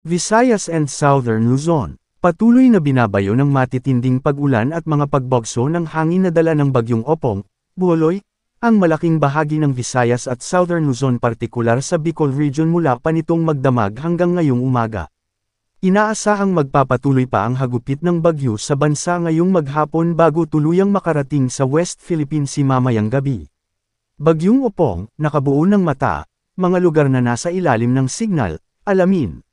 Visayas and Southern Luzon. Patuloy na binabayo ng matitinding pag-ulan at mga pagbagso ng hangin na dala ng bagyong Opong, Buoloy, ang malaking bahagi ng Visayas at Southern Luzon partikular sa Bicol Region mula pa nitong magdamag hanggang ngayong umaga. Inaasahang magpapatuloy pa ang hagupit ng bagyo sa bansa ngayong maghapon bago tuluyang makarating sa West Philippine Sea mamayang gabi. Bagyong Opong, nakabuo ng mata, mga lugar na nasa ilalim ng signal, alamin.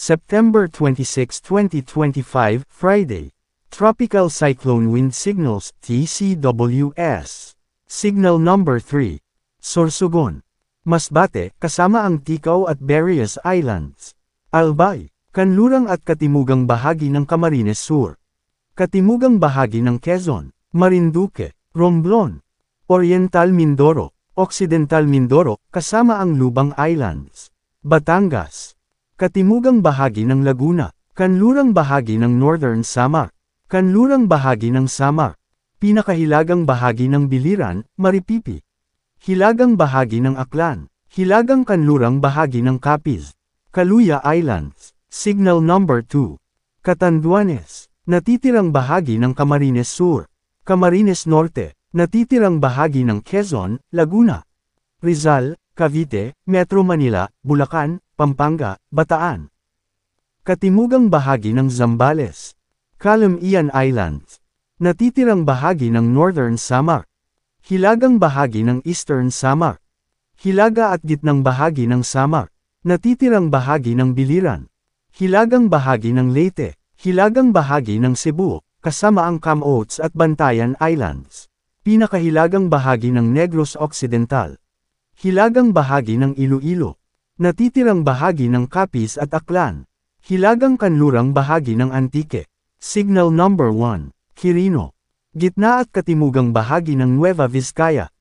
September 26, 2025, Friday. Tropical Cyclone Wind Signals, TCWS. Signal number 3. Sorsogon. Masbate, kasama ang Ticao at Berrias Islands. Albay, kanlurang at katimugang bahagi ng Camarines Sur. Katimugang bahagi ng Quezon, Marinduque, Romblon. Oriental Mindoro, Occidental Mindoro, kasama ang Lubang Islands. Batangas. Katimugang bahagi ng Laguna, kanlurang bahagi ng Northern Samar. Kanlurang bahagi ng Samar. Pinakahilagang bahagi ng Biliran, Maripipi. Hilagang bahagi ng Aklan. Hilagang kanlurang bahagi ng Capiz. Kaluya Islands. Signal number 2. Catanduanes. Natitirang bahagi ng Camarines Sur. Camarines Norte. Natitirang bahagi ng Quezon, Laguna. Rizal, Cavite, Metro Manila, Bulacan, Pampanga, Bataan. Katimugang bahagi ng Zambales. Calamian Islands. Natitirang bahagi ng Northern Samar. Hilagang bahagi ng Eastern Samar. Hilaga at gitnang bahagi ng Samar. Natitirang bahagi ng Biliran. Hilagang bahagi ng Leyte. Hilagang bahagi ng Cebu, kasama ang Camotes at Bantayan Islands. Pinakahilagang bahagi ng Negros Occidental. Hilagang bahagi ng Iloilo. Natitirang bahagi ng Capiz at Aklan. Hilagang kanlurang bahagi ng Antique. Signal number 1. Quirino. Gitna at katimugang bahagi ng Nueva Vizcaya.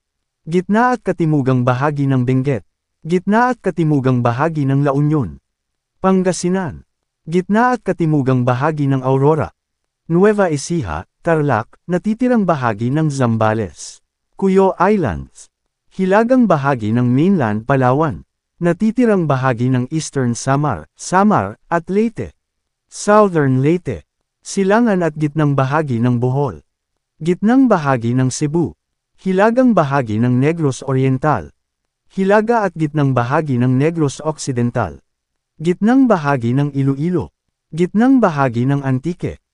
Gitna at katimugang bahagi ng Benguet. Gitna at katimugang bahagi ng La Union. Pangasinan. Gitna at katimugang bahagi ng Aurora. Nueva Ecija, Tarlac, natitirang bahagi ng Zambales. Cuyo Islands. Hilagang bahagi ng mainland Palawan. Natitirang bahagi ng Eastern Samar, Samar, at Leyte. Southern Leyte. Silangan at gitnang bahagi ng Bohol. Gitnang bahagi ng Cebu. Hilagang bahagi ng Negros Oriental. Hilaga at gitnang bahagi ng Negros Occidental. Gitnang bahagi ng Iloilo. Gitnang bahagi ng Antique.